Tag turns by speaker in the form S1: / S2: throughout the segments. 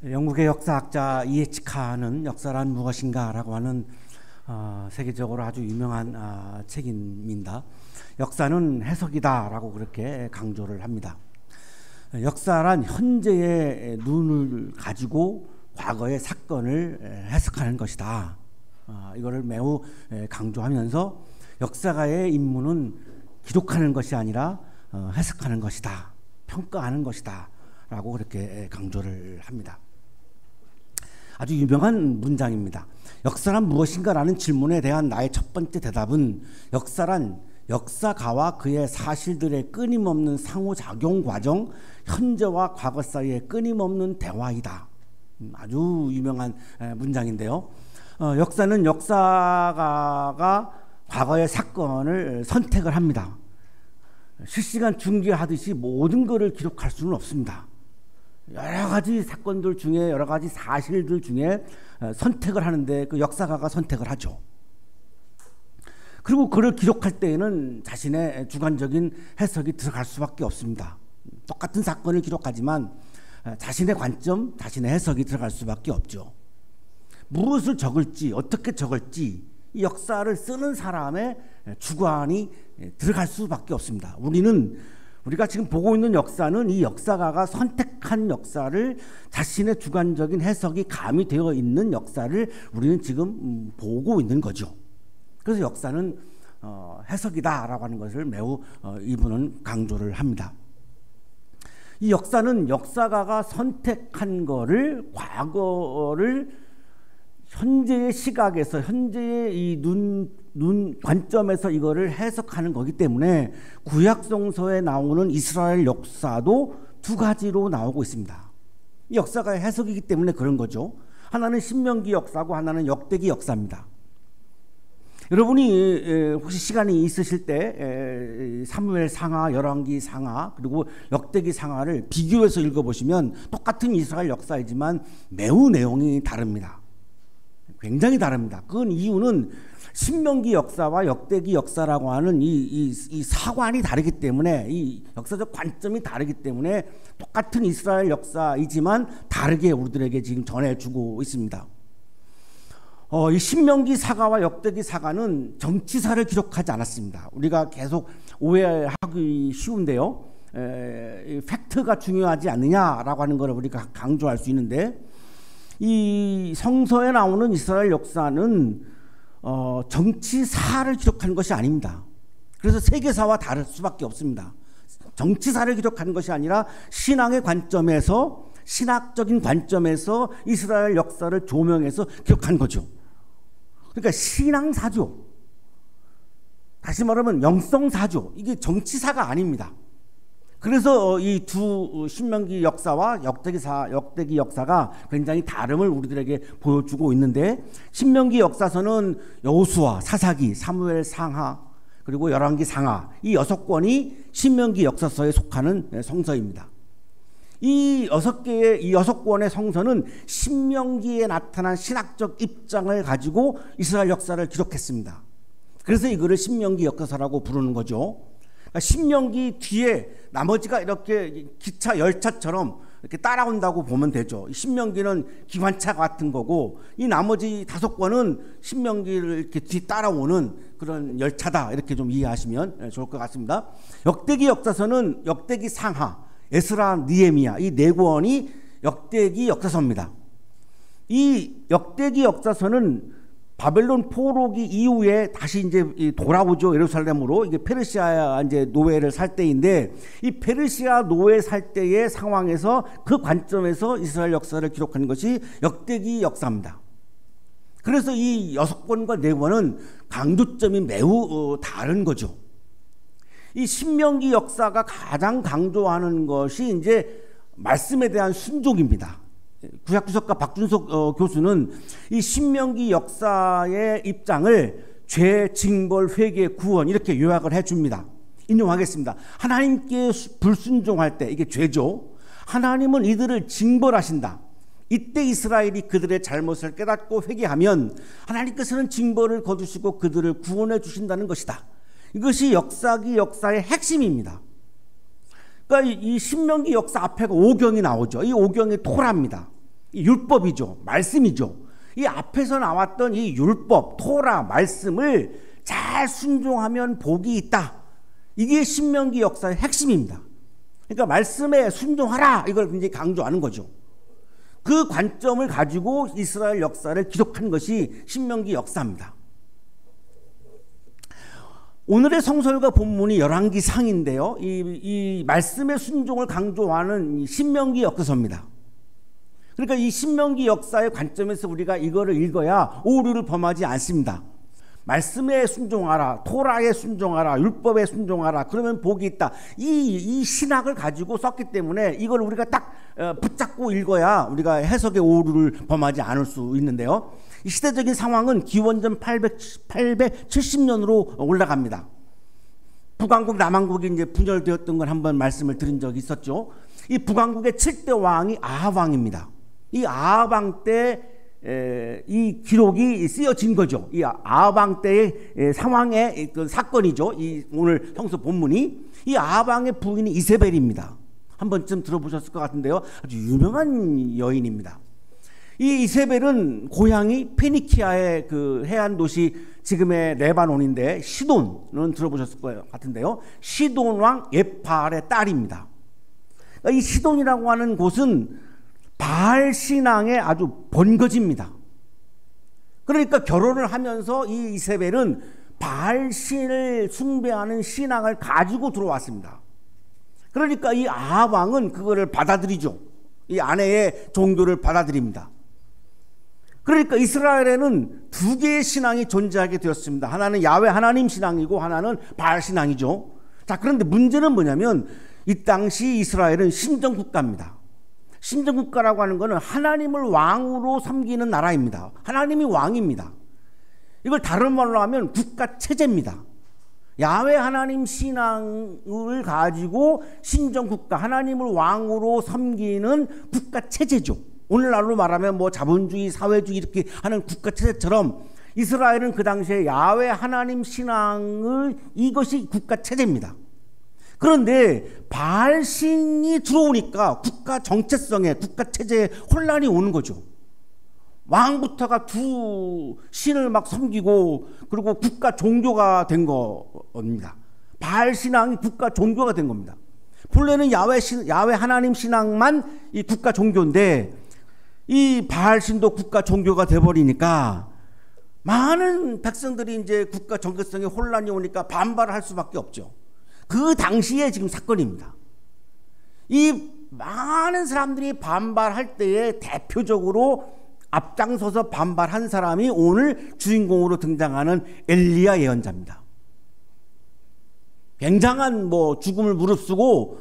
S1: 영국의 역사학자 이에치 카는 역사란 무엇인가라고 하는 세계적으로 아주 유명한 책입니다. 역사는 해석이다라고 그렇게 강조를 합니다. 역사란 현재의 눈을 가지고 과거의 사건을 해석하는 것이다. 이거를 매우 강조하면서 역사가의 임무는 기록하는 것이 아니라 해석하는 것이다. 평가하는 것이다. 라고 그렇게 강조를 합니다. 아주 유명한 문장입니다. 역사란 무엇인가? 라는 질문에 대한 나의 첫 번째 대답은 역사란 역사가와 그의 사실들의 끊임없는 상호작용 과정, 현재와 과거 사이의 끊임없는 대화이다. 아주 유명한 문장인데요. 역사는 역사가가 과거의 사건을 선택을 합니다. 실시간 중계하듯이 모든 것을 기록할 수는 없습니다. 여러 가지 사건들 중에 여러 가지 사실들 중에 선택을 하는데 그 역사가가 선택을 하죠. 그리고 그를 기록할 때에는 자신의 주관적인 해석이 들어갈 수밖에 없습니다. 똑같은 사건을 기록하지만 자신의 관점, 자신의 해석이 들어갈 수밖에 없죠. 무엇을 적을지, 어떻게 적을지 이 역사를 쓰는 사람의 주관이 들어갈 수밖에 없습니다. 우리가 지금 보고 있는 역사는 이 역사가가 선택한 역사를 자신의 주관적인 해석이 가미되어 있는 역사를 우리는 지금 보고 있는 거죠. 그래서 역사는 해석이다라고 하는 것을 매우 이분은 강조를 합니다. 이 역사는 역사가가 선택한 거를 과거를 현재의 시각에서 현재의 이 눈 관점에서 이거를 해석하는 거기 때문에 구약성서에 나오는 이스라엘 역사도 두 가지로 나오고 있습니다. 이 역사가 해석이기 때문에 그런 거죠. 하나는 신명기 역사고 하나는 역대기 역사입니다. 여러분이 혹시 시간이 있으실 때 사무엘 상하, 열왕기 상하 그리고 역대기 상하를 비교해서 읽어보시면 똑같은 이스라엘 역사이지만 매우 내용이 다릅니다. 굉장히 다릅니다. 그 이유는 신명기 역사와 역대기 역사라고 하는 이 사관이 다르기 때문에 이 역사적 관점이 다르기 때문에 똑같은 이스라엘 역사이지만 다르게 우리들에게 지금 전해주고 있습니다. 이 신명기 사가와 역대기 사가는 정치사를 기록하지 않았습니다. 우리가 계속 오해하기 쉬운데요. 팩트가 중요하지 않느냐라고 하는 것을 우리가 강조할 수 있는데 이 성서에 나오는 이스라엘 역사는 정치사를 기록하는 것이 아닙니다. 그래서 세계사와 다를 수밖에 없습니다. 정치사를 기록하는 것이 아니라 신앙의 관점에서 신학적인 관점에서 이스라엘 역사를 조명해서 기록한 거죠. 그러니까 신앙사죠. 다시 말하면 영성사죠. 이게 정치사가 아닙니다. 그래서 이 두 신명기 역사와 역대기 역사가 굉장히 다름을 우리들에게 보여주고 있는데 신명기 역사서는 여호수아, 사사기, 사무엘 상하 그리고 열왕기 상하 이 6권이 신명기 역사서에 속하는 성서입니다. 이 6권의 성서는 신명기에 나타난 신학적 입장을 가지고 이스라엘 역사를 기록했습니다. 그래서 이거를 신명기 역사서라고 부르는 거죠. 신명기 뒤에 나머지가 이렇게 기차 열차처럼 이렇게 따라온다고 보면 되죠. 신명기는 기관차 같은 거고 이 나머지 5권은 신명기를 이렇게 뒤 따라오는 그런 열차다 이렇게 좀 이해하시면 좋을 것 같습니다. 역대기 역사서는 역대기 상하, 에스라, 느헤미야 이 4권이 역대기 역사서입니다. 이 역대기 역사서는 바벨론 포로기 이후에 다시 이제 돌아오죠. 예루살렘으로. 이게 페르시아 이제 노예를 살 때인데 이 페르시아 노예 살 때의 상황에서 그 관점에서 이스라엘 역사를 기록하는 것이 역대기 역사입니다. 그래서 이 6권과 4권은 강조점이 매우 다른 거죠. 이 신명기 역사가 가장 강조하는 것이 이제 말씀에 대한 순종입니다. 구약주석가 박준석 교수는 이 신명기 역사의 입장을 죄, 징벌, 회개, 구원 이렇게 요약을 해줍니다. 인용하겠습니다. 하나님께 불순종할 때 이게 죄죠. 하나님은 이들을 징벌하신다. 이때 이스라엘이 그들의 잘못을 깨닫고 회개하면 하나님께서는 징벌을 거두시고 그들을 구원해 주신다는 것이다. 이것이 역사기 역사의 핵심입니다. 그러니까 이 신명기 역사 앞에 5경이 나오죠. 이 5경이 토라입니다. 율법이죠. 말씀이죠. 이 앞에서 나왔던 이 율법, 토라, 말씀을 잘 순종하면 복이 있다. 이게 신명기 역사의 핵심입니다. 그러니까 말씀에 순종하라, 이걸 굉장히 강조하는 거죠. 그 관점을 가지고 이스라엘 역사를 기록한 것이 신명기 역사입니다. 오늘의 성서일과 본문이 열왕기상인데요. 이 말씀의 순종을 강조하는 이 신명기 역사서입니다. 그러니까 이 신명기 역사의 관점에서 우리가 이거를 읽어야 오류를 범하지 않습니다. 말씀에 순종하라, 토라에 순종하라, 율법에 순종하라, 그러면 복이 있다. 이 신학을 가지고 썼기 때문에 이걸 우리가 딱 붙잡고 읽어야 우리가 해석의 오류를 범하지 않을 수 있는데요. 이 시대적인 상황은 기원전 870년으로 올라갑니다. 북왕국, 남왕국이 이제 분열되었던 걸 한번 말씀을 드린 적이 있었죠. 이 북왕국의 7대 왕이 아합 왕입니다. 이 아합 왕 때 이 기록이 쓰여진 거죠. 이 아합 왕 때의 상황의 그 사건이죠. 이 오늘 성서 본문이 이 아합 왕의 부인이 이세벨입니다. 한 번쯤 들어보셨을 것 같은데요. 아주 유명한 여인입니다. 이 이세벨은 고향이 페니키아의 그 해안 도시 지금의 레바논인데 시돈은 들어보셨을 것 같은데요. 시돈 왕 예팔의 딸입니다. 이 시돈이라고 하는 곳은 바알 신앙의 아주 본거지입니다. 그러니까 결혼을 하면서 이 이세벨은 바알 신을 숭배하는 신앙을 가지고 들어왔습니다. 그러니까 이 아합 왕은 그거를 받아들이죠. 이 아내의 종교를 받아들입니다. 그러니까 이스라엘에는 두 개의 신앙이 존재하게 되었습니다. 하나는 야훼 하나님 신앙이고 하나는 바알 신앙이죠. 자, 그런데 문제는 뭐냐면 이 당시 이스라엘은 신정국가입니다. 신정국가라고 하는 것은 하나님을 왕으로 섬기는 나라입니다. 하나님이 왕입니다. 이걸 다른 말로 하면 국가체제입니다. 야훼 하나님 신앙을 가지고 신정국가, 하나님을 왕으로 섬기는 국가체제죠. 오늘날로 말하면 뭐 자본주의, 사회주의 이렇게 하는 국가체제처럼 이스라엘은 그 당시에 야훼 하나님 신앙을, 이것이 국가체제입니다. 그런데 바알신이 들어오니까 국가 정체성에, 국가 체제에 혼란이 오는 거죠. 왕부터가 두 신을 막 섬기고 그리고 국가 종교가 된 겁니다. 바알 신앙이 국가 종교가 된 겁니다. 본래는 야훼 하나님 신앙만 이 국가 종교인데 이 바알 신도 국가 종교가 돼 버리니까 많은 백성들이 이제 국가 정체성에 혼란이 오니까 반발을 할 수밖에 없죠. 그 당시에 지금 사건입니다. 이 많은 사람들이 반발할 때에 대표적으로 앞장서서 반발한 사람이 오늘 주인공으로 등장하는 엘리야 예언자입니다. 굉장한 뭐 죽음을 무릅쓰고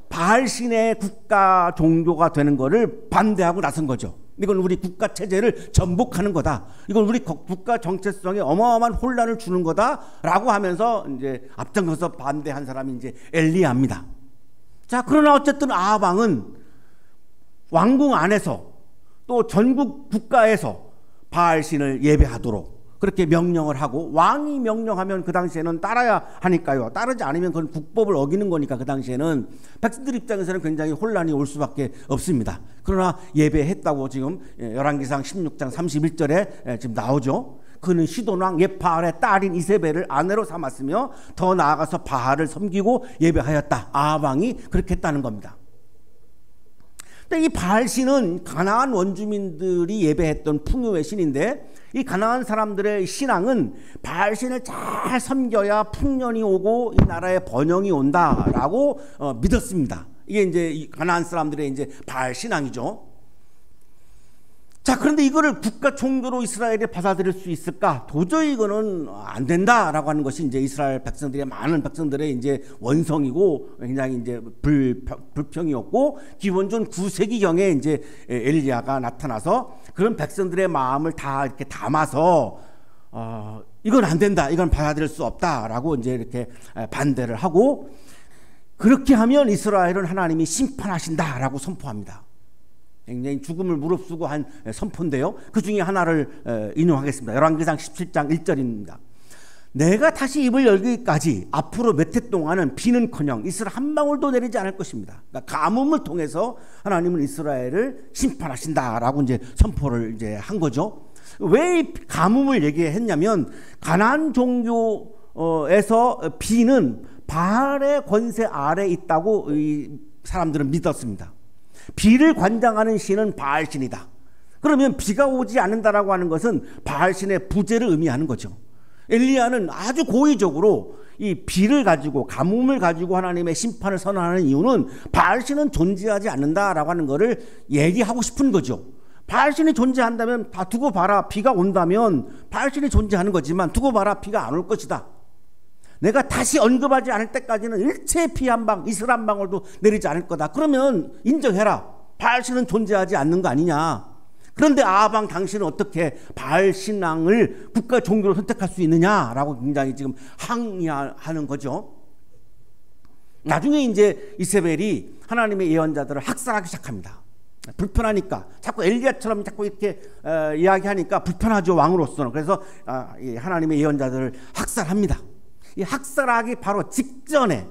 S1: 바알신의 국가 종교가 되는 것을 반대하고 나선 거죠. 이건 우리 국가 체제를 전복하는 거다. 이건 우리 국가 정체성에 어마어마한 혼란을 주는 거다라고 하면서 이제 앞장서서 반대한 사람이 이제 엘리야입니다. 자, 그러나 어쨌든 아합 왕은 왕궁 안에서 또 전국 국가에서 바알신을 예배하도록 그렇게 명령을 하고, 왕이 명령하면 그 당시에는 따라야 하니까요. 따르지 않으면 그건 국법을 어기는 거니까 그 당시에는 백성들 입장에서는 굉장히 혼란이 올 수밖에 없습니다. 그러나 예배했다고 지금 열왕기상 16장 31절에 지금 나오죠. 그는 시돈왕 예팔의 딸인 이세벨을 아내로 삼았으며 더 나아가서 바알을 섬기고 예배하였다. 아합 왕이 그렇게 했다는 겁니다. 근데 이 바알신은 가나안 원주민들이 예배했던 풍요의 신인데, 이 가나안 사람들의 신앙은 바알신을 잘 섬겨야 풍년이 오고 이 나라에 번영이 온다라고 믿었습니다. 이게 이제 가나안 사람들의 이제 바알 신앙이죠. 자, 그런데 이거를 국가 종교로 이스라엘이 받아들일 수 있을까? 도저히 이거는 안 된다라고 하는 것이 이제 이스라엘 백성들의, 많은 백성들의 이제 원성이고 굉장히 이제 불평이었고, 기원전 9세기경에 이제 엘리야가 나타나서 그런 백성들의 마음을 다 이렇게 담아서 이건 안 된다, 이건 받아들일 수 없다라고 이제 이렇게 반대를 하고, 그렇게 하면 이스라엘은 하나님이 심판하신다라고 선포합니다. 굉장히 죽음을 무릅쓰고 한 선포인데요. 그 중에 하나를 인용하겠습니다. 열왕기상 17장 1절입니다. 내가 다시 입을 열기까지 앞으로 몇 해 동안은 비는커녕 이스라엘 한 방울도 내리지 않을 것입니다. 그러니까 가뭄을 통해서 하나님은 이스라엘을 심판하신다라고 이제 선포를 이제 한 거죠. 왜 가뭄을 얘기했냐면 가나안 종교에서 비는 바알의 권세 아래 있다고 이 사람들은 믿었습니다. 비를 관장하는 신은 바알 신이다. 그러면 비가 오지 않는다라고 하는 것은 바알 신의 부재를 의미하는 거죠. 엘리야는 아주 고의적으로 이 비를 가지고 가뭄을 가지고 하나님의 심판을 선언하는 이유는 바알 신은 존재하지 않는다라고 하는 것을 얘기하고 싶은 거죠. 바알 신이 존재한다면 다 두고 봐라. 비가 온다면 바알 신이 존재하는 거지만 두고 봐라. 비가 안 올 것이다. 내가 다시 언급하지 않을 때까지는 일체 비 한 방, 이슬 한 방울도 내리지 않을 거다. 그러면 인정해라. 바알 신은 존재하지 않는 거 아니냐. 그런데 아방 당신은 어떻게 바알 신앙을 국가 종교로 선택할 수 있느냐라고 굉장히 지금 항의하는 거죠. 나중에 이제 이세벨이 하나님의 예언자들을 학살하기 시작합니다. 불편하니까 자꾸 엘리야처럼 자꾸 이렇게 이야기하니까 불편하죠, 왕으로서는. 그래서 하나님의 예언자들을 학살합니다. 이 학살하기 바로 직전에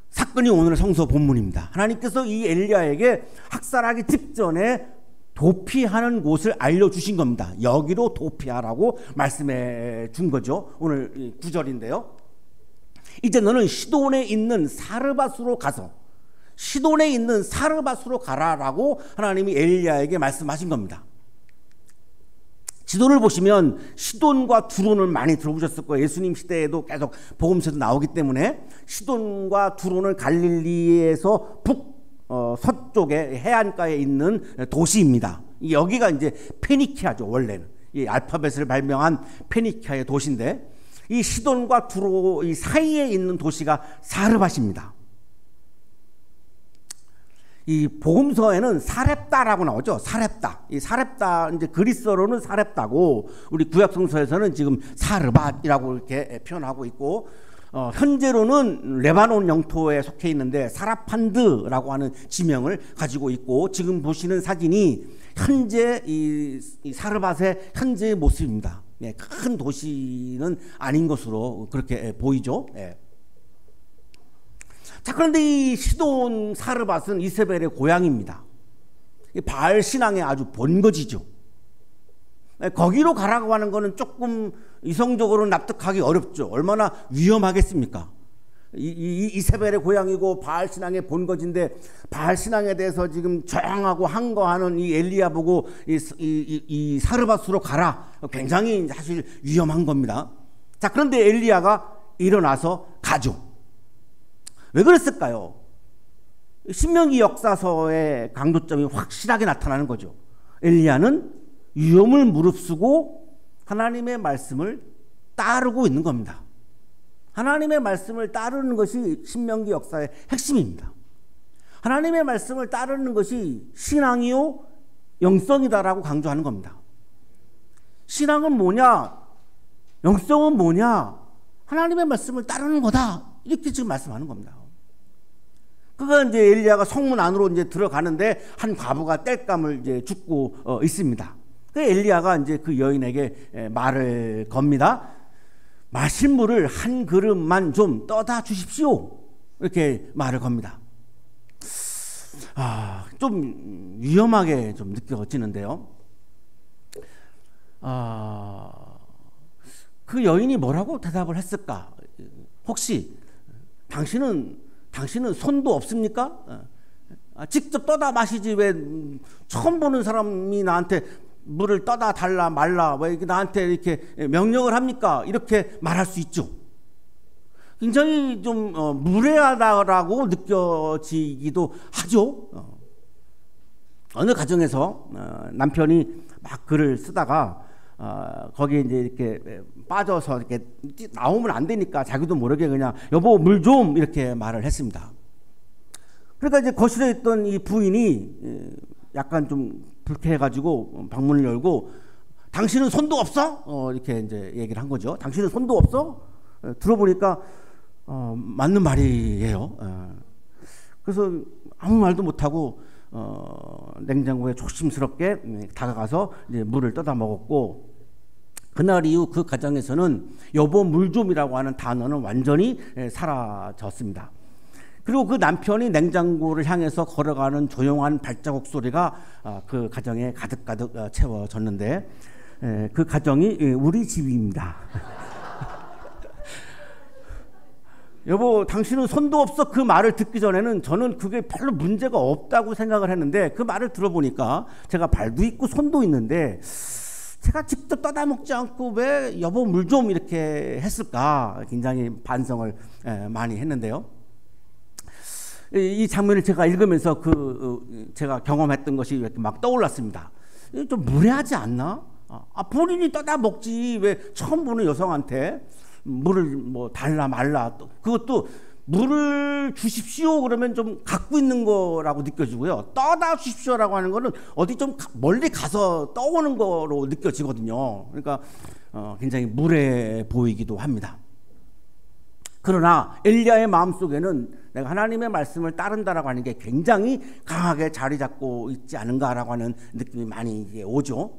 S1: 사건이 오늘의 성서 본문입니다. 하나님께서 이 엘리야에게 학살하기 직전에 도피하는 곳을 알려주신 겁니다. 여기로 도피하라고 말씀해 준 거죠. 오늘 9절인데요. 이제 너는 시돈에 있는 사르밧으로 가서 시돈에 있는 사르밧으로 가라라고 하나님이 엘리야에게 말씀하신 겁니다. 지도를 보시면 시돈과 두론을 많이 들어보셨을 거예요. 예수님 시대에도 계속 복음서에도 나오기 때문에 시돈과 두론은 갈릴리에서 서쪽에 해안가에 있는 도시입니다. 여기가 이제 페니키아죠. 원래는 이 알파벳을 발명한 페니키아의 도시인데 이 시돈과 두로 이 사이에 있는 도시가 사르밧입니다. 이 복음서에는 사렙다라고 나오죠. 사렙다. 이 사렙다 이제 그리스어로는 사렙다고 우리 구약 성서에서는 지금 사르밧이라고 이렇게 표현하고 있고 현재로는 레바논 영토에 속해 있는데 사라판드라고 하는 지명을 가지고 있고 지금 보시는 사진이 현재 이 사르밧의 현재의 모습입니다. 예, 큰 도시는 아닌 것으로 그렇게 보이죠. 예. 자, 그런데 이 시돈 사르밧은 이세벨의 고향입니다. 바알 신앙의 아주 본거지죠. 거기로 가라고 하는 것은 조금 이성적으로 납득하기 어렵죠. 얼마나 위험하겠습니까? 이세벨의 고향이고 바알 신앙의 본거지인데 바알 신앙에 대해서 지금 저항하고 항거하는 이 엘리야 보고 이 사르밧으로 가라. 굉장히 사실 위험한 겁니다. 자, 그런데 엘리야가 일어나서 가죠. 왜 그랬을까요? 신명기 역사서의 강조점이 확실하게 나타나는 거죠. 엘리야는 위험을 무릅쓰고 하나님의 말씀을 따르고 있는 겁니다. 하나님의 말씀을 따르는 것이 신명기 역사의 핵심입니다. 하나님의 말씀을 따르는 것이 신앙이요 영성이다라고 강조하는 겁니다. 신앙은 뭐냐? 영성은 뭐냐? 하나님의 말씀을 따르는 거다. 이렇게 지금 말씀하는 겁니다. 그가 이제 엘리야가 성문 안으로 이제 들어가는데 한 과부가 땔감을 이제 줍고 있습니다. 그 엘리야가 이제 그 여인에게 말을 겁니다. 마실 물을 한 그릇만 좀 떠다 주십시오. 이렇게 말을 겁니다. 좀 위험하게 좀 느껴지는데요. 그 여인이 뭐라고 대답을 했을까? 혹시 당신은 손도 없습니까? 직접 떠다 마시지 왜 처음 보는 사람이 나한테 물을 떠다 달라 말라 왜 나한테 이렇게 명령을 합니까? 이렇게 말할 수 있죠. 굉장히 좀 무례하다라고 느껴지기도 하죠. 어느 가정에서 남편이 막 글을 쓰다가 거기에 이제 이렇게 빠져서 이렇게 나오면 안 되니까 자기도 모르게 그냥 여보 물 좀 이렇게 말을 했습니다. 그러니까 이제 거실에 있던 이 부인이 약간 좀 불쾌해가지고 방문을 열고 당신은 손도 없어? 이렇게 이제 얘기를 한 거죠. 당신은 손도 없어? 들어보니까 맞는 말이에요. 그래서 아무 말도 못하고 냉장고에 조심스럽게 다가가서 이제 물을 떠다 먹었고 그날 이후 그 가정에서는 여보 물 좀이라고 하는 단어는 완전히 사라졌습니다. 그리고 그 남편이 냉장고를 향해서 걸어가는 조용한 발자국 소리가 그 가정에 가득가득 채워졌는데, 그 가정이 우리 집입니다. 여보 당신은 손도 없어, 그 말을 듣기 전에는 저는 그게 별로 문제가 없다고 생각을 했는데, 그 말을 들어보니까 제가 발도 있고 손도 있는데 제가 직접 떠다 먹지 않고 왜 여보 물 좀 이렇게 했을까 굉장히 반성을 많이 했는데요. 이 장면을 제가 읽으면서 제가 경험했던 것이 이렇게 막 떠올랐습니다. 좀 무례하지 않나? 본인이 떠다 먹지 왜 처음 보는 여성한테 물을 뭐 달라 말라, 그것도 물을 주십시오 그러면 좀 갖고 있는 거라고 느껴지고요. 떠다 주십시오라고 하는 거는 어디 좀 멀리 가서 떠오는 거로 느껴지거든요. 그러니까 굉장히 무례해 보이기도 합니다. 그러나 엘리야의 마음속에는 내가 하나님의 말씀을 따른다라고 하는 게 굉장히 강하게 자리 잡고 있지 않은가라고 하는 느낌이 많이 오죠.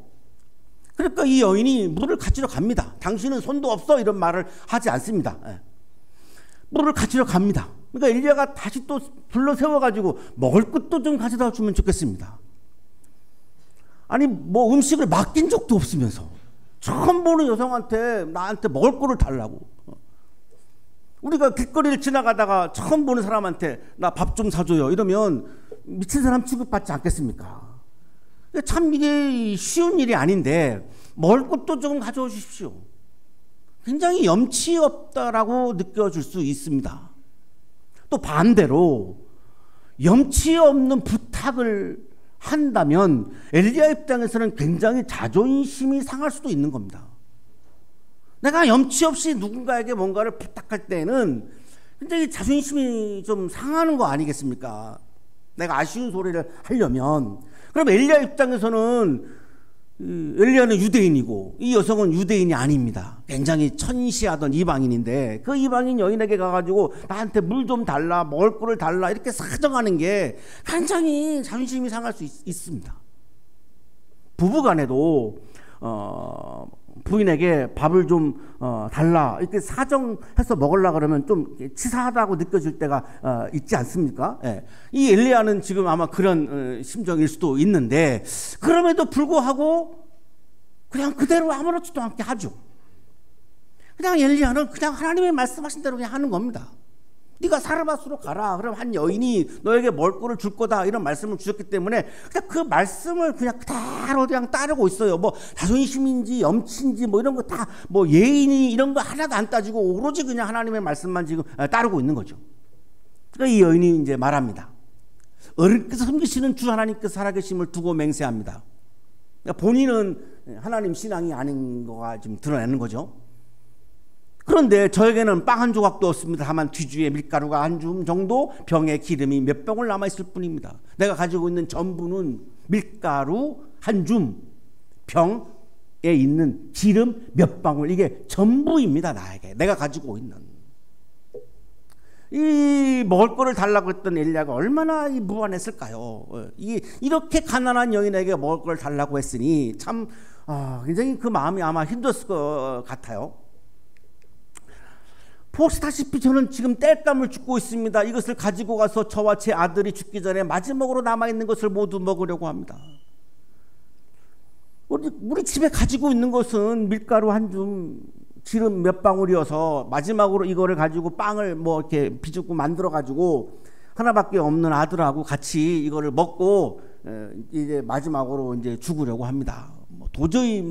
S1: 그러니까 이 여인이 물을 가지러 갑니다. 당신은 손도 없어 이런 말을 하지 않습니다. 물을 가지러 갑니다. 그러니까 엘리야가 다시 또 불러 세워가지고 먹을 것도 좀 가져다 주면 좋겠습니다. 아니 뭐 음식을 맡긴 적도 없으면서 처음 보는 여성한테 나한테 먹을 거를 달라고. 우리가 길거리를 지나가다가 처음 보는 사람한테 나 밥 좀 사줘요 이러면 미친 사람 취급받지 않겠습니까? 참 이게 쉬운 일이 아닌데 먹을 것도 좀 가져오 주십시오. 굉장히 염치 없다라고 느껴질 수 있습니다. 또 반대로 염치 없는 부탁을 한다면 엘리야 입장에서는 굉장히 자존심이 상할 수도 있는 겁니다. 내가 염치 없이 누군가에게 뭔가를 부탁할 때는 굉장히 자존심이 좀 상하는 거 아니겠습니까? 내가 아쉬운 소리를 하려면. 그럼 엘리야 입장에서는 엘리야는 유대인이고 이 여성은 유대인이 아닙니다. 굉장히 천시하던 이방인인데 그 이방인 여인에게 가가지고 나한테 물 좀 달라, 먹을 거를 달라 이렇게 사정하는 게 굉장히 자존심이 상할 수 있습니다. 부부간에도 부인에게 밥을 좀 달라 이렇게 사정해서 먹으려고 그러면 좀 치사하다고 느껴질 때가 있지 않습니까? 예. 이 엘리야는 지금 아마 그런 심정일 수도 있는데 그럼에도 불구하고 그냥 그대로 아무렇지도 않게 하죠. 그냥 엘리야는 그냥 하나님의 말씀하신 대로 그냥 하는 겁니다. 네가 사르밧으로 가라. 그럼 한 여인이 너에게 먹을 거를 줄 거다 이런 말씀을 주셨기 때문에 그냥 그 말씀을 그냥 그대로 그냥 따르고 있어요. 뭐 자존심인지 염치인지 뭐 이런 거 다 뭐 예인이 이런 거 하나도 안 따지고 오로지 그냥 하나님의 말씀만 지금 따르고 있는 거죠. 그러니까 이 여인이 이제 말합니다. 어른께서 섬기시는 주 하나님께서 살아계심을 두고 맹세합니다. 그러니까 본인은 하나님 신앙이 아닌 거가 지금 드러내는 거죠. 그런데 저에게는 빵 한 조각도 없습니다. 다만 뒤주에 밀가루가 한 줌 정도, 병에 기름이 몇 병을 남아있을 뿐입니다. 내가 가지고 있는 전부는 밀가루 한 줌, 병에 있는 기름 몇 방울, 이게 전부입니다. 나에게 내가 가지고 있는. 이 먹을 거를 달라고 했던 엘리야가 얼마나 무안했을까요? 이렇게 가난한 여인에게 먹을 거를 달라고 했으니 참 굉장히 그 마음이 아마 힘들었을 것 같아요. 보시다시피 저는 지금 땔감을 죽고 있습니다. 이것을 가지고 가서 저와 제 아들이 죽기 전에 마지막으로 남아있는 것을 모두 먹으려고 합니다. 우리 집에 가지고 있는 것은 밀가루 한 줌, 기름 몇 방울이어서 마지막으로 이거를 가지고 빵을 뭐 이렇게 비죽고 만들어 가지고 하나밖에 없는 아들하고 같이 이거를 먹고 이제 마지막으로 이제 죽으려고 합니다. 도저히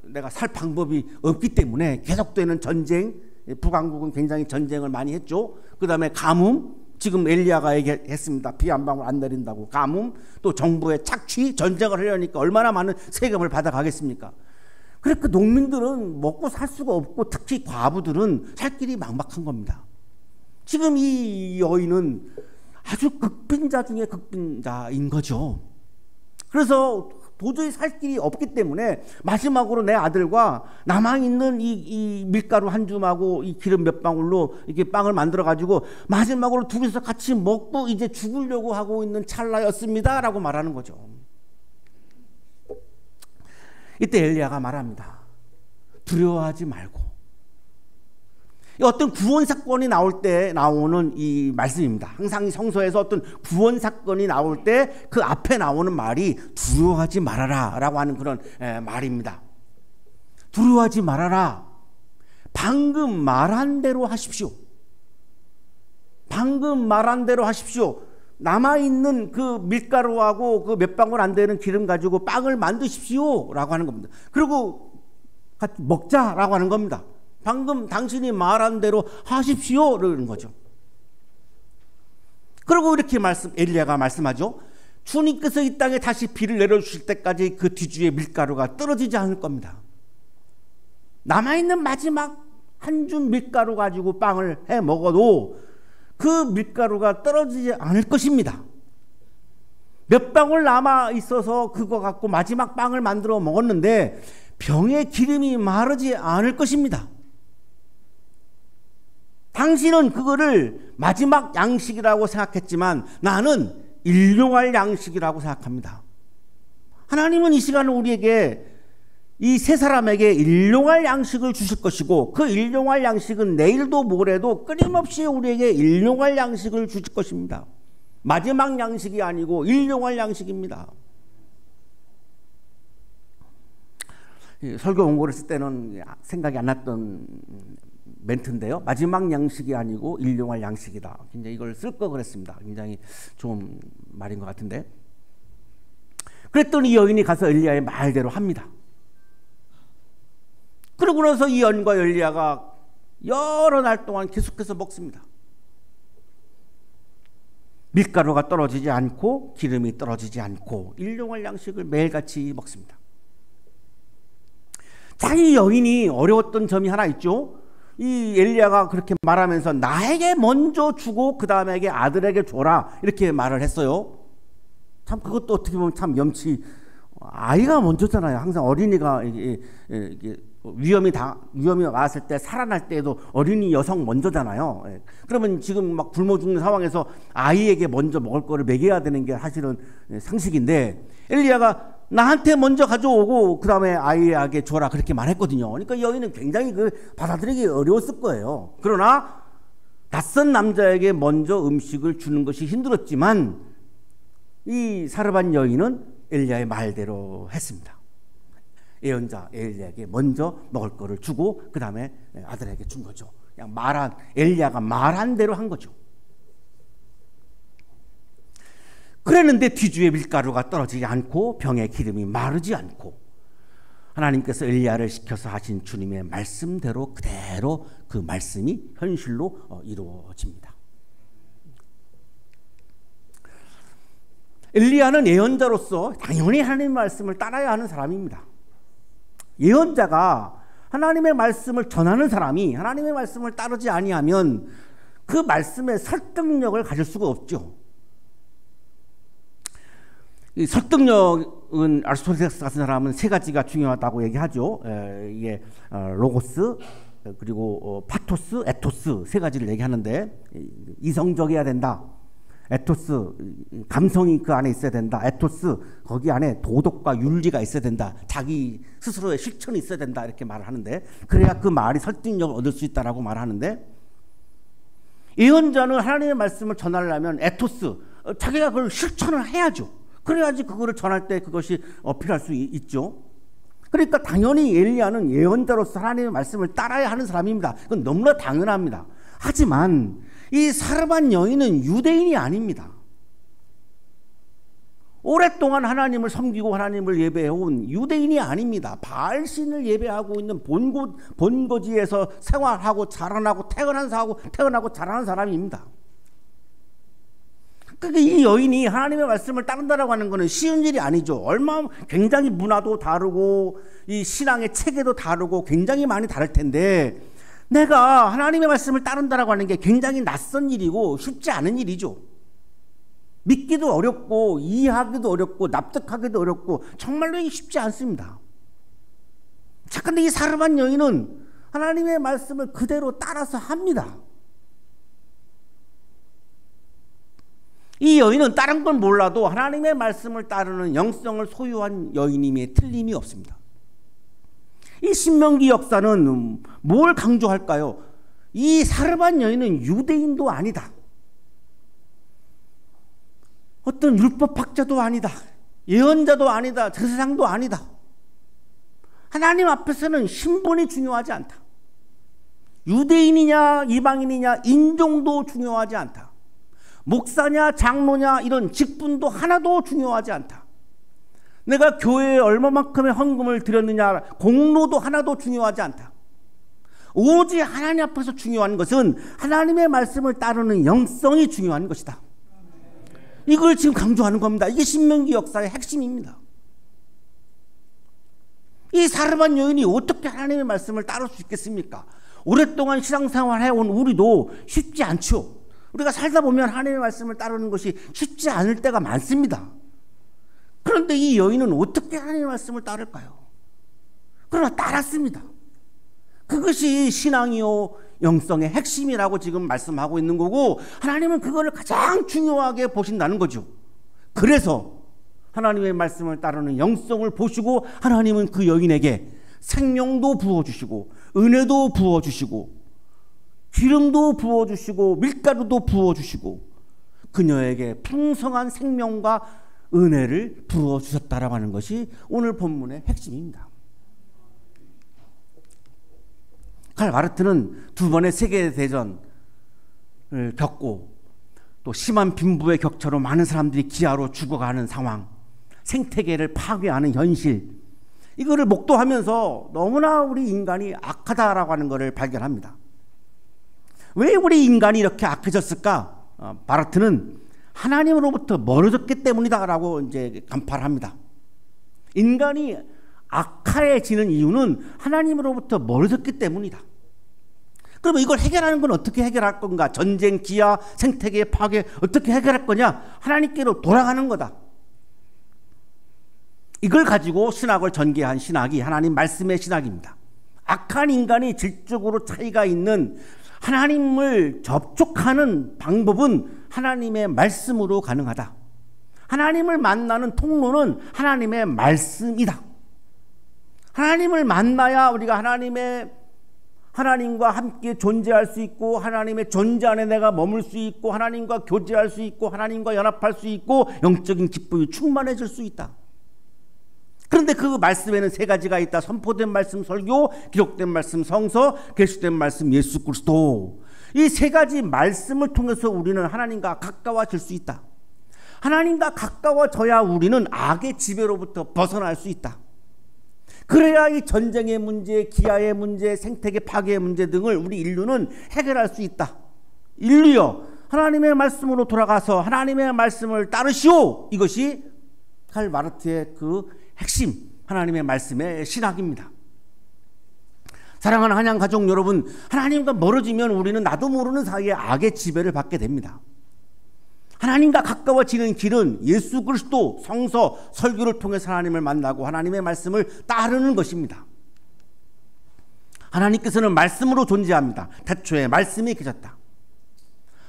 S1: 내가 살 방법이 없기 때문에 계속되는 전쟁, 북왕국은 굉장히 전쟁을 많이 했죠. 그 다음에 가뭄, 지금 엘리야가 얘기했습니다. 비 한 방울 안 내린다고. 가뭄, 또 정부의 착취, 전쟁을 하려니까 얼마나 많은 세금을 받아가겠습니까? 그러니까 농민들은 먹고 살 수가 없고 특히 과부들은 살 길이 막막한 겁니다. 지금 이 여인은 아주 극빈자 중에 극빈자인 거죠. 그래서 도저히 살 길이 없기 때문에 마지막으로 내 아들과 남아있는 이 밀가루 한 줌하고 이 기름 몇 방울로 이렇게 빵을 만들어 가지고 마지막으로 둘이서 같이 먹고 이제 죽으려고 하고 있는 찰나였습니다 라고 말하는 거죠. 이때 엘리야가 말합니다. 두려워하지 말고. 어떤 구원 사건이 나올 때 나오는 이 말씀입니다. 항상 이 성서에서 어떤 구원 사건이 나올 때 그 앞에 나오는 말이 두려워하지 말아라 라고 하는 그런 말입니다. 두려워하지 말아라. 방금 말한 대로 하십시오. 방금 말한 대로 하십시오. 남아있는 그 밀가루하고 그 몇 방울 안 되는 기름 가지고 빵을 만드십시오 라고 하는 겁니다. 그리고 같이 먹자라고 하는 겁니다. 방금 당신이 말한 대로 하십시오 라는 거죠. 그리고 이렇게 엘리야가 말씀하죠. 주님께서 이 땅에 다시 비를 내려주실 때까지 그 뒤주의 밀가루가 떨어지지 않을 겁니다. 남아있는 마지막 한 줌 밀가루 가지고 빵을 해 먹어도 그 밀가루가 떨어지지 않을 것입니다. 몇 방울 남아 있어서 그거 갖고 마지막 빵을 만들어 먹었는데 병에 기름이 마르지 않을 것입니다. 당신은 그거를 마지막 양식이라고 생각했지만 나는 일용할 양식이라고 생각합니다. 하나님은 이 시간에 우리에게 이 세 사람에게 일용할 양식을 주실 것이고 그 일용할 양식은 내일도 모레도 끊임없이 우리에게 일용할 양식을 주실 것입니다. 마지막 양식이 아니고 일용할 양식입니다. 설교 원고를 쓸 때는 생각이 안 났던 멘트인데요. 마지막 양식이 아니고 일용할 양식이다. 굉장히 이걸 쓸 거 그랬습니다. 굉장히 좋은 말인 것 같은데. 그랬더니 이 여인이 가서 엘리야의 말대로 합니다. 그러고 나서 이 여인과 엘리야가 여러 날 동안 계속해서 먹습니다. 밀가루가 떨어지지 않고 기름이 떨어지지 않고 일용할 양식을 매일같이 먹습니다. 자, 이 여인이 어려웠던 점이 하나 있죠. 이 엘리야가 그렇게 말하면서 나에게 먼저 주고 그 다음에 아들에게 줘라 이렇게 말을 했어요. 참 그것도 어떻게 보면 참 염치. 아이가 먼저잖아요. 항상 어린이가 이게 위험이 왔을 때 살아날 때에도 어린이 여성 먼저잖아요. 그러면 지금 막 굶어 죽는 상황에서 아이에게 먼저 먹을 거를 먹여야 되는 게 사실은 상식인데 엘리야가 나한테 먼저 가져오고 그 다음에 아이에게 줘라 그렇게 말했거든요. 그러니까 여인은 굉장히 받아들이기 어려웠을 거예요. 그러나 낯선 남자에게 먼저 음식을 주는 것이 힘들었지만 이 사르반 여인은 엘리야의 말대로 했습니다. 예언자 엘리야에게 먼저 먹을 거를 주고 그 다음에 아들에게 준 거죠. 그냥 엘리야가 말한 대로 한 거죠. 그랬는데 뒤주의 밀가루가 떨어지지 않고 병의 기름이 마르지 않고 하나님께서 엘리야를 시켜서 하신 주님의 말씀대로 그대로 그 말씀이 현실로 이루어집니다. 엘리야는 예언자로서 당연히 하나님의 말씀을 따라야 하는 사람입니다. 예언자가 하나님의 말씀을 전하는 사람이 하나님의 말씀을 따르지 아니하면 그 말씀의 설득력을 가질 수가 없죠. 이 설득력은 아리스토텔레스 같은 사람은 세 가지가 중요하다고 얘기하죠. 이게 로고스 그리고 파토스, 에토스 세 가지를 얘기하는데 이성적이어야 된다. 에토스, 감성이 그 안에 있어야 된다. 에토스, 거기 안에 도덕과 윤리가 있어야 된다. 자기 스스로의 실천이 있어야 된다. 이렇게 말을 하는데 그래야 그 말이 설득력을 얻을 수 있다라고 말하는데 예언자는 하나님의 말씀을 전하려면 에토스, 자기가 그걸 실천을 해야죠. 그래야지 그거를 전할 때 그것이 어필할 수 있죠. 그러니까 당연히 엘리야는 예언자로서 하나님의 말씀을 따라야 하는 사람입니다. 그건 너무나 당연합니다. 하지만 이 사르반 여인은 유대인이 아닙니다. 오랫동안 하나님을 섬기고 하나님을 예배해온 유대인이 아닙니다. 바알신을 예배하고 있는 본거지에서 생활하고 자라나고 태어나고 자라는 사람입니다. 그러니까 이 여인이 하나님의 말씀을 따른다라고 하는 것은 쉬운 일이 아니죠. 얼마나 굉장히 문화도 다르고 이 신앙의 체계도 다르고 굉장히 많이 다를 텐데 내가 하나님의 말씀을 따른다라고 하는 게 굉장히 낯선 일이고 쉽지 않은 일이죠. 믿기도 어렵고 이해하기도 어렵고 납득하기도 어렵고 정말로 이게 쉽지 않습니다. 자, 근데 이 사르반 여인은 하나님의 말씀을 그대로 따라서 합니다. 이 여인은 다른 건 몰라도 하나님의 말씀을 따르는 영성을 소유한 여인임에 틀림이 없습니다. 이 신명기 역사는 뭘 강조할까요? 이 사르밧 여인은 유대인도 아니다. 어떤 율법학자도 아니다. 예언자도 아니다. 제사장도 아니다. 하나님 앞에서는 신분이 중요하지 않다. 유대인이냐 이방인이냐 인종도 중요하지 않다. 목사냐 장로냐 이런 직분도 하나도 중요하지 않다. 내가 교회에 얼마만큼의 헌금을 드렸느냐 공로도 하나도 중요하지 않다. 오직 하나님 앞에서 중요한 것은 하나님의 말씀을 따르는 영성이 중요한 것이다. 이걸 지금 강조하는 겁니다. 이게 신명기 역사의 핵심입니다. 이 사르밧 여인이 어떻게 하나님의 말씀을 따를 수 있겠습니까? 오랫동안 신앙생활 해온 우리도 쉽지 않죠. 우리가 살다 보면 하나님의 말씀을 따르는 것이 쉽지 않을 때가 많습니다. 그런데 이 여인은 어떻게 하나님의 말씀을 따를까요? 그러나 따랐습니다. 그것이 신앙이요 영성의 핵심이라고 지금 말씀하고 있는 거고, 하나님은 그거를 가장 중요하게 보신다는 거죠. 그래서 하나님의 말씀을 따르는 영성을 보시고 하나님은 그 여인에게 생명도 부어주시고 은혜도 부어주시고 기름도 부어주시고 밀가루도 부어주시고 그녀에게 풍성한 생명과 은혜를 부어주셨다라고 하는 것이 오늘 본문의 핵심입니다. 칼 마르트는 두 번의 세계대전을 겪고 또 심한 빈부의 격차로 많은 사람들이 기아로 죽어가는 상황, 생태계를 파괴하는 현실, 이거를 목도하면서 너무나 우리 인간이 악하다라고 하는 것을 발견합니다. 왜 우리 인간이 이렇게 악해졌을까? 마르트는 하나님으로부터 멀어졌기 때문이다라고 이제 간파합니다. 인간이 악해지는 이유는 하나님으로부터 멀어졌기 때문이다. 그러면 이걸 해결하는 건 어떻게 해결할 건가? 전쟁, 기아, 생태계 파괴 어떻게 해결할 거냐? 하나님께로 돌아가는 거다. 이걸 가지고 신학을 전개한 신학이 하나님 말씀의 신학입니다. 악한 인간이 질적으로 차이가 있는 하나님을 접촉하는 방법은 하나님의 말씀으로 가능하다. 하나님을 만나는 통로는 하나님의 말씀이다. 하나님을 만나야 우리가 하나님과 함께 존재할 수 있고, 하나님의 존재 안에 내가 머물 수 있고, 하나님과 교제할 수 있고, 하나님과 연합할 수 있고, 영적인 기쁨이 충만해질 수 있다. 그런데 그 말씀에는 세 가지가 있다. 선포된 말씀 설교, 기록된 말씀 성서, 계시된 말씀 예수 그리스도. 이 세 가지 말씀을 통해서 우리는 하나님과 가까워질 수 있다. 하나님과 가까워져야 우리는 악의 지배로부터 벗어날 수 있다. 그래야 이 전쟁의 문제, 기아의 문제, 생태계 파괴의 문제 등을 우리 인류는 해결할 수 있다. 인류여, 하나님의 말씀으로 돌아가서 하나님의 말씀을 따르시오. 이것이 칼 마르트의 그 핵심, 하나님의 말씀의 신학입니다. 사랑하는 한양 가족 여러분, 하나님과 멀어지면 우리는 나도 모르는 사이에 악의 지배를 받게 됩니다. 하나님과 가까워지는 길은 예수 그리스도, 성서, 설교를 통해서 하나님을 만나고 하나님의 말씀을 따르는 것입니다. 하나님께서는 말씀으로 존재합니다. 태초에 말씀이 계셨다.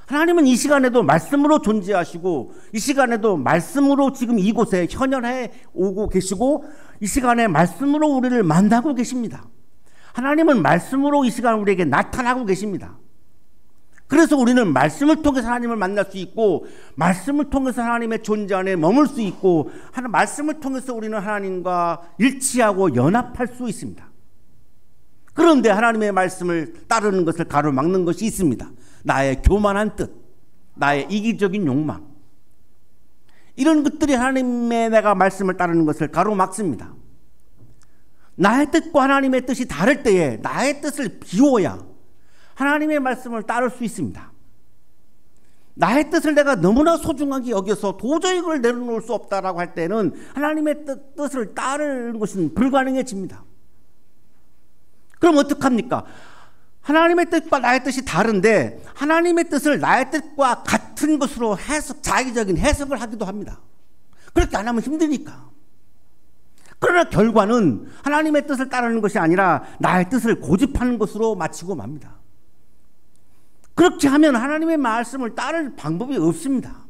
S1: 하나님은 이 시간에도 말씀으로 존재하시고, 이 시간에도 말씀으로 지금 이곳에 현현해 오고 계시고, 이 시간에 말씀으로 우리를 만나고 계십니다. 하나님은 말씀으로 이 시간 우리에게 나타나고 계십니다. 그래서 우리는 말씀을 통해서 하나님을 만날 수 있고, 말씀을 통해서 하나님의 존재 안에 머물 수 있고, 말씀을 통해서 우리는 하나님과 일치하고 연합할 수 있습니다. 그런데 하나님의 말씀을 따르는 것을 가로막는 것이 있습니다. 나의 교만한 뜻, 나의 이기적인 욕망, 이런 것들이 하나님의 내가 말씀을 따르는 것을 가로막습니다. 나의 뜻과 하나님의 뜻이 다를 때에 나의 뜻을 비워야 하나님의 말씀을 따를 수 있습니다. 나의 뜻을 내가 너무나 소중하게 여겨서 도저히 그걸 내려놓을 수 없다라고 할 때는 하나님의 뜻을 따르는 것은 불가능해집니다. 그럼 어떡합니까? 하나님의 뜻과 나의 뜻이 다른데 하나님의 뜻을 나의 뜻과 같은 것으로 자의적인 해석을 하기도 합니다. 그렇게 안 하면 힘드니까. 그러나 결과는 하나님의 뜻을 따르는 것이 아니라 나의 뜻을 고집하는 것으로 마치고 맙니다. 그렇게 하면 하나님의 말씀을 따를 방법이 없습니다.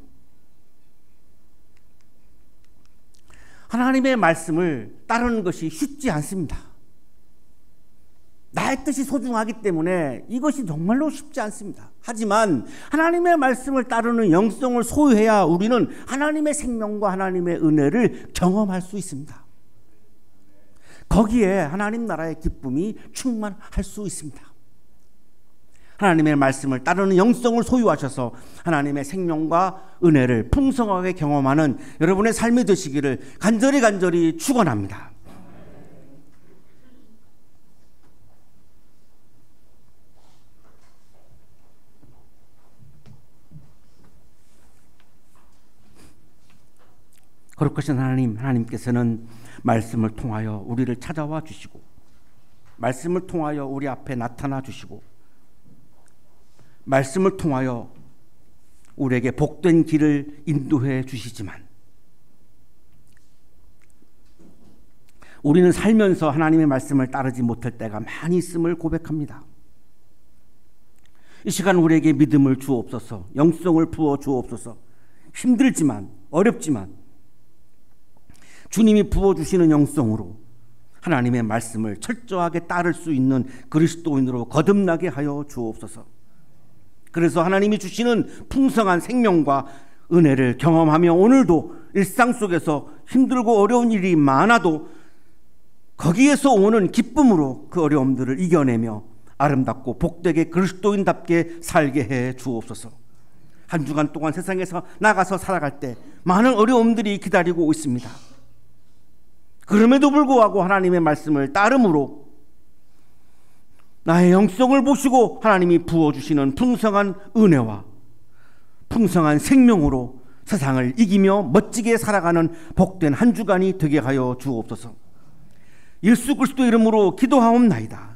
S1: 하나님의 말씀을 따르는 것이 쉽지 않습니다. 나의 뜻이 소중하기 때문에 이것이 정말로 쉽지 않습니다. 하지만 하나님의 말씀을 따르는 영성을 소유해야 우리는 하나님의 생명과 하나님의 은혜를 경험할 수 있습니다. 거기에 하나님 나라의 기쁨이 충만할 수 있습니다. 하나님의 말씀을 따르는 영성을 소유하셔서 하나님의 생명과 은혜를 풍성하게 경험하는 여러분의 삶이 되시기를 간절히 축원합니다. 거룩하신 하나님께서는 말씀을 통하여 우리를 찾아와 주시고 말씀을 통하여 우리 앞에 나타나 주시고 말씀을 통하여 우리에게 복된 길을 인도해 주시지만 우리는 살면서 하나님의 말씀을 따르지 못할 때가 많이 있음을 고백합니다. 이 시간 우리에게 믿음을 주옵소서, 영성을 부어 주옵소서. 힘들지만 어렵지만 주님이 부어주시는 영성으로 하나님의 말씀을 철저하게 따를 수 있는 그리스도인으로 거듭나게 하여 주옵소서. 그래서 하나님이 주시는 풍성한 생명과 은혜를 경험하며 오늘도 일상 속에서 힘들고 어려운 일이 많아도 거기에서 오는 기쁨으로 그 어려움들을 이겨내며 아름답고 복되게 그리스도인답게 살게 해 주옵소서. 한 주간 동안 세상에서 나가서 살아갈 때 많은 어려움들이 기다리고 있습니다. 그럼에도 불구하고 하나님의 말씀을 따름으로 나의 영성을 보시고 하나님이 부어주시는 풍성한 은혜와 풍성한 생명으로 세상을 이기며 멋지게 살아가는 복된 한 주간이 되게 하여 주옵소서. 예수 그리스도 이름으로 기도하옵나이다.